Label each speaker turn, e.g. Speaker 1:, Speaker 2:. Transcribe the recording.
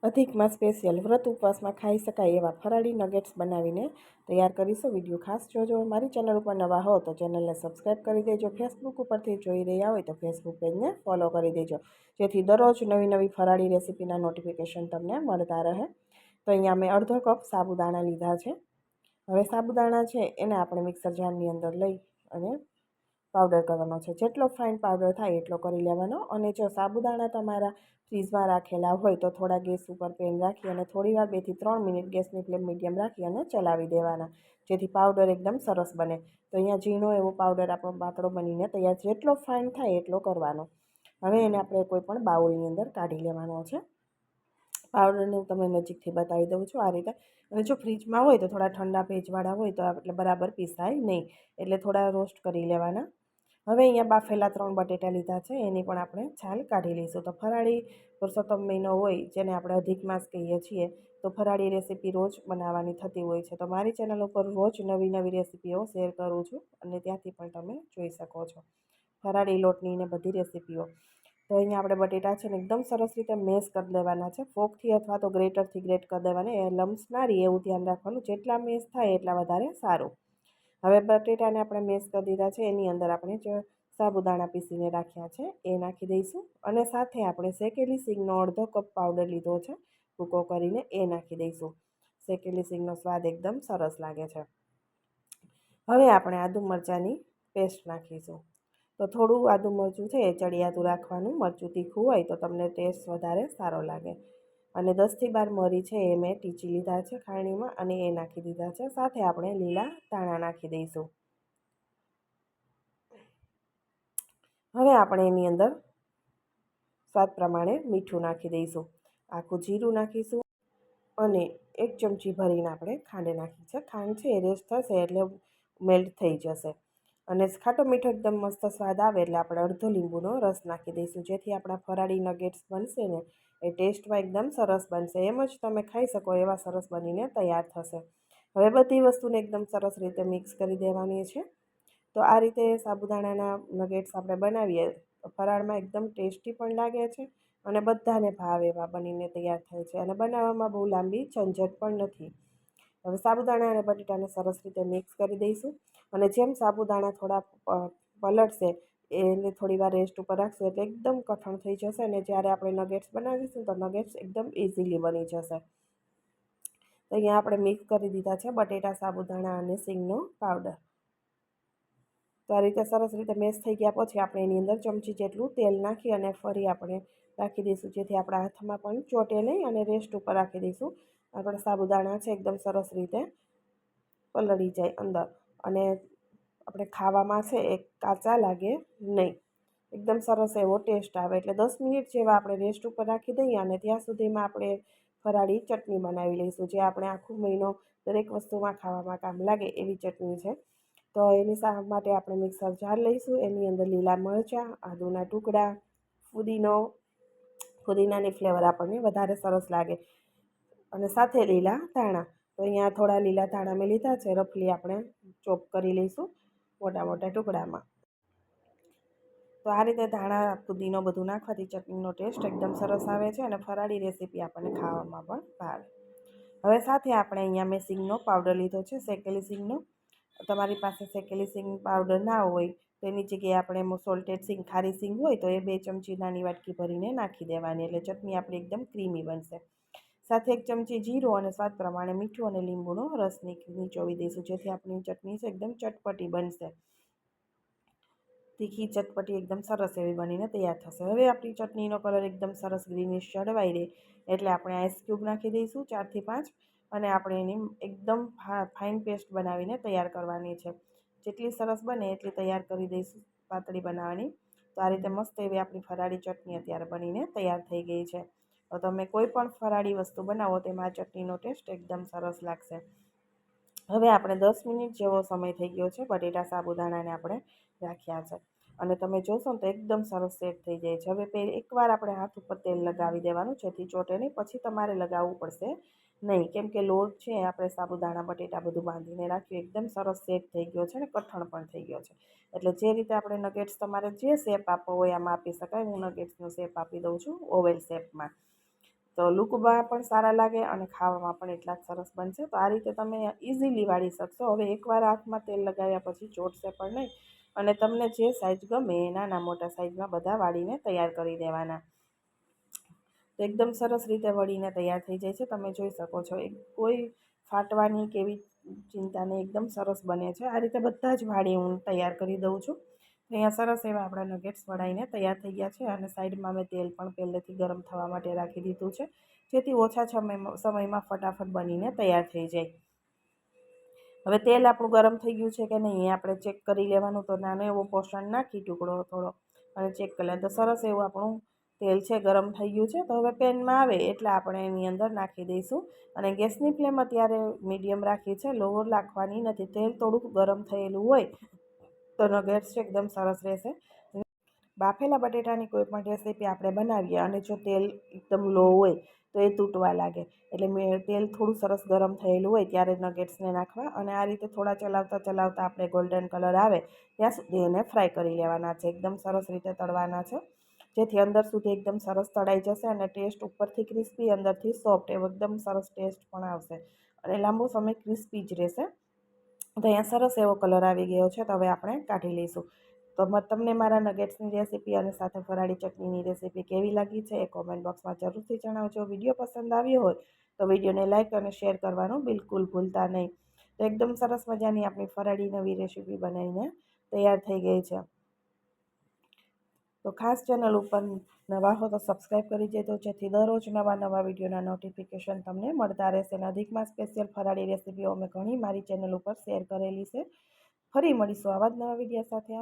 Speaker 1: અધિકમાં special વ્રત ઉપવાસમાં ખાઈ શકાય એવા ફરાળી નગેટ્સ બનાવીને તૈયાર કરીશું. વિડીયો ખાસ જોજો. મારી ચેનલ ઉપર નવા હો તો ચેનલને સબસ્ક્રાઈબ કરી દેજો. ફેસબુક ઉપરથી જોઈ રહ્યા હોય તો ફેસબુક પેજને ફોલો કરી દેજો, જેથી દરરોજ નવી નવી ફરાળી રેસીપીના નોટિફિકેશન તમને મળતા રહે. તો અહીંયા મેં અડધો કપ સાબુદાણા લીધા છે. હવે સાબુદાણા છે એને આપણે મિક્સર જારની અંદર લઈ અને પાવડર કરવાનો છે. જેટલો ફાઇન પાવડર થાય એટલો કરી લેવાનો. અને જો સાબુદાણા તમારા ફ્રીઝમાં રાખેલા હોય તો થોડા ગેસ ઉપર પેન રાખી અને થોડીવાર 2 થી 3 મિનિટ ગેસની ફ્લેમ મીડિયમ રાખી અને ચલાવી દેવાના, જેથી પાવડર એકદમ સરસ બને. તો અહીંયા ઝીણો એવો પાવડર આપણો પાતળો બનીને તૈયાર. જેટલો ફાઇન થાય એટલો કરવાનો. હવે એને આપણે કોઈ પણ બાઉલની અંદર કાઢી લેવાનો છે. પાવડરને હું તમને નજીકથી બતાવી દઉં છું આ રીતે. અને જો ફ્રીજમાં હોય તો થોડા ઠંડા ભેજવાળા હોય તો એટલે બરાબર પીસાય નહીં, એટલે થોડા રોસ્ટ કરી લેવાના. હવે અહીંયા બાફેલા 3 બટેટા લીધા છે, એની પણ આપણે છાલ કાઢી લઈશું. તો ફરાળી પુરુષોત્તમ મહિનો હોય, જેને આપણે અધિક માસ કહીએ છીએ, તો ફરાળી રેસીપી રોજ બનાવવાની થતી હોય છે. તો મારી ચેનલ ઉપર રોજ નવી નવી રેસીપીઓ શેર કરું છું અને ત્યાંથી પણ તમે જોઈ શકો છો ફરાળી લોટની ને બધી રેસીપીઓ. તો અહીંયા આપણે બટેટા છે ને એકદમ સરસ રીતે મેશ કરી દેવાના છે. ફોકથી અથવા તો ગ્રેટરથી ગ્રેટ કરી દેવાના. એ લમ્સ ના રહે એવું ધ્યાન રાખવાનું. જેટલા મેશ થાય એટલા વધારે સારું. હવે બટેટાને આપણે મેશ કરી દીધા છે. એની અંદર આપણે જે સાબુદાણા પીસીને રાખ્યા છે એ નાખી દઈશું. અને સાથે આપણે શેકેલી સિંગનો અડધો કપ પાવડર લીધો છે ભૂકો કરીને, એ નાખી દઈશું. શેકેલી સિંગનો સ્વાદ એકદમ સરસ લાગે છે. હવે આપણે આદુ મરચાંની પેસ્ટ નાખીશું. તો થોડું આદુ મરચું છે એ ચડિયાતું રાખવાનું. મરચું તીખું હોય તો તમને ટેસ્ટ વધારે સારો લાગે. અને 10 થી 12 મરી છે એ મેં ટીચી લીધા છે ખાણીમાં અને એ નાખી દીધા છે. સાથે આપણે લીલા ધાણા નાખી દઈશું. હવે આપણે એની અંદર સ્વાદ પ્રમાણે મીઠું નાખી દઈશું. આખું જીરું નાખીશું અને 1 ચમચી ભરીને આપણે ખાંડ નાખી છે. ખાંડ છે એ રેસ્ટ થશે એટલે મેલ્ટ થઈ જશે. અને ખાટો મીઠો એકદમ મસ્ત સ્વાદ આવે એટલે આપણે અડધો લીંબુનો રસ નાખી દઈશું, જેથી આપણા ફરાળી નગેટ્સ બનશે ને એ ટેસ્ટમાં એકદમ સરસ બનશે. એમ જ તમે ખાઈ શકો એવા સરસ બનીને તૈયાર થશે. હવે બધી વસ્તુને એકદમ સરસ રીતે મિક્સ કરી દેવાની છે. તો આ રીતે સાબુદાણાના નગેટ્સ આપણે બનાવીએ તો ફરાળમાં એકદમ ટેસ્ટી પણ લાગે છે અને બધાને ભાવે એવા બનીને તૈયાર થાય છે. અને બનાવવામાં બહુ લાંબી ઝંઝટ પણ નથી. હવે સાબુદાણા અને બટેટાને સરસ રીતે મિક્સ કરી દઈશું. અને જેમ સાબુદાણા થોડા પલળશે એને થોડીવાર રેસ્ટ ઉપર રાખશું એટલે એકદમ કઠણ થઈ જશે. અને જ્યારે આપણે નગેટ્સ બનાવીશું તો નગેટ્સ એકદમ ઇઝીલી બની જશે. તો અહીંયા આપણે મિક્સ કરી દીધા છે બટેટા, સાબુદાણા અને સિંગનો પાવડર. તો આ રીતે સરસ રીતે મેશ થઈ ગયા પછી આપણે એની અંદર ચમચી જેટલું તેલ નાખી અને ફરી આપણે રાખી દઈશું, જેથી આપણા હાથમાં પણ ચોટે નહીં. અને રેસ્ટ ઉપર રાખી દઈશું. આપણા સાબુદાણા છે એકદમ સરસ રીતે પલળી જાય અંદર અને આપણે ખાવામાં છે એ કાચા લાગે નહીં. એકદમ સરસ એવો ટેસ્ટ આવે. એટલે 10 મિનિટ જેવા આપણે રેસ્ટ ઉપર રાખી દઈએ અને ત્યાં સુધીમાં આપણે ફરાળી ચટણી બનાવી લઈશું, જે આપણે આખો મહિનો દરેક વસ્તુમાં ખાવામાં કામ લાગે એવી ચટણી છે. તો એની માટે આપણે મિક્સર જાર લઈશું. એની અંદર લીલા મરચાં, આદુના ટુકડા, ફુદીનાની ફ્લેવર આપણને વધારે સરસ લાગે અને સાથે લીલા ધાણા. તો અહીંયા થોડા લીલા ધાણા મેં લીધા છે, રફલી આપણે ચોપ કરી લઈશું મોટા મોટા ટુકડામાં. તો આ રીતે ધાણા, ફુદીનો બધું નાખવાથી ચટણીનો ટેસ્ટ એકદમ સરસ આવે છે અને ફરાળી રેસીપી આપણને ખાવામાં પણ ભાવે. હવે સાથે આપણે અહીંયા મેં સિંગનો પાવડર લીધો છે, શેકેલી સિંગનો. તમારી પાસે શેકેલી સિંગ પાવડર ના હોય તો એની જગ્યાએ આપણે સોલ્ટેડ સિંગ, ખારી સિંગ હોય તો એ 2 ચમચી નાની વાટકી ભરીને નાખી દેવાની, એટલે ચટણી આપણી એકદમ ક્રીમી બનશે. સાથે 1 ચમચી જીરું અને સ્વાદ પ્રમાણે મીઠું અને લીંબુનો રસ નીચોવી દઈશું, જેથી આપણી ચટણી છે એકદમ ચટપટી બનશે. તીખી ચટપટી એકદમ સરસ એવી બનીને તૈયાર થશે. હવે આપણી ચટણીનો કલર એકદમ સરસ ગ્રીનિશ જળવાઈ રહે એટલે આપણે આઈસ ક્યુબ નાખી દઈશું 4 થી 5 અને આપણે એની એકદમ ફાઇન પેસ્ટ બનાવીને તૈયાર કરવાની છે. જેટલી સરસ બને એટલી તૈયાર કરી દઈશું પાતળી બનાવવાની. તો આ રીતે મસ્ત એવી આપણી ફરાળી ચટણી અત્યારે બનીને તૈયાર થઈ ગઈ છે. તો તમે કોઈ પણ ફરાળી વસ્તુ બનાવો તેમાં આ ચટણીનો ટેસ્ટ એકદમ સરસ લાગશે. હવે આપણે 10 મિનિટ જેવો સમય થઈ ગયો છે. બટેટા, સાબુદાણાને આપણે રાખ્યા છે અને તમે જોશો ને તો એકદમ સરસ સેટ થઈ જાય છે. હવે એકવાર આપણે હાથ ઉપર તેલ લગાવી દેવાનું, જેથી ચોટે નહીં. પછી તમારે લગાવવું પડશે નહીં, કેમ કે લોટ છે આપણે સાબુદાણા, બટેટા બધું બાંધીને રાખ્યું એકદમ સરસ સેટ થઈ ગયો છે અને કઠણ પણ થઈ ગયો છે. એટલે જે રીતે આપણે નગેટ્સ તમારે જે શેપ આપવો હોય આમાં આપી શકાય. હું નગેટ્સનો શેપ આપી દઉં છું ઓવેલ શેપમાં. તો તો લુકમાં પણ સારા લાગે અને ખાવામાં પણ એટલા જ સરસ બનશે. તો આ રીતે તમે ઇઝીલી વાળી શકશો. હવે એકવાર હાથમાં તેલ લગાવ્યા પછી ચોટશે પણ નહીં અને તમને જે સાઇઝ ગમે એ નાના મોટા સાઇઝમાં બધા વાળીને તૈયાર કરી દેવાના. તો એકદમ સરસ રીતે વળીને તૈયાર થઈ જાય છે. તમે જોઈ શકો છો કોઈ ફાટવાની કેવી ચિંતા નહીં, એકદમ સરસ બને છે. આ રીતે બધા જ વાળી હું તૈયાર કરી દઉં છું. અહીંયા સરસ એવા આપણા નગેટ્સ વળાઈને તૈયાર થઈ ગયા છે અને સાઈડમાં મેં તેલ પણ પહેલેથી ગરમ થવા માટે રાખી દીધું છે, જેથી ઓછા સમયમાં ફટાફટ બનીને તૈયાર થઈ જાય. હવે તેલ આપણું ગરમ થઈ ગયું છે કે નહીં એ આપણે ચેક કરી લેવાનું. તો નાનો એવો પોર્શન નાખી ટુકડો થોડો અને ચેક કરી લે તો સરસ એવું આપણું તેલ છે ગરમ થઈ ગયું છે. તો હવે પેનમાં આવે એટલે આપણે એની અંદર નાખી દઈશું અને ગેસની ફ્લેમ અત્યારે મીડિયમ રાખી છે, લો રાખવાની નથી. તેલ થોડુંક ગરમ થયેલું હોય તો નગેટ્સ છે એકદમ સરસ રહેશે. બાફેલા બટેટાની કોઈ પણ રેસીપી આપણે બનાવીએ અને જો તેલ એકદમ લો હોય તો એ તૂટવા લાગે. એટલે તેલ થોડું સરસ ગરમ થયેલું હોય ત્યારે નગેટ્સને નાખવા અને આ રીતે થોડા ચલાવતા ચલાવતા આપણે ગોલ્ડન કલર આવે ત્યાં સુધી એને ફ્રાય કરી લેવાના છે. એકદમ સરસ રીતે તળવાના છે, જેથી અંદર સુધી એકદમ સરસ તળાઈ જશે અને ટેસ્ટ ઉપરથી ક્રિસ્પી અંદરથી સોફ્ટ એવો એકદમ સરસ ટેસ્ટ પણ આવશે અને લાંબો સમય ક્રિસ્પી જ રહેશે. તો અહીંયા સરસ એવો કલર આવી ગયો છે. તો હવે આપણે કાઢી લઈશું. તો તમને મારા નગેટ્સની રેસીપી અને સાથે ફરાળી ચટણીની રેસીપી કેવી લાગી છે એ કોમેન્ટ બોક્સમાં જરૂરથી જણાવજો. વિડીયો પસંદ આવ્યો હોય તો વિડીયોને લાઇક અને શેર કરવાનું બિલકુલ ભૂલતા નહીં. તો એકદમ સરસ મજાની આપણી ફરાળી નવી રેસીપી બનાવીને તૈયાર થઈ ગઈ છે. તો ખાસ ચેનલ ઉપર નવા હો તો સબસ્ક્રાઈબ કરી દેજો, જેથી દરરોજ નવા વિડીયોના નોટિફિકેશન તમને મળતા રહેશે. અને અધિકમાં સ્પેશિયલ ફરાળી રેસીપીઓ અમે ઘણી મારી ચેનલ ઉપર શેર કરેલી છે. ફરી મળીશું આવા જ નવા વિડીયો સાથે.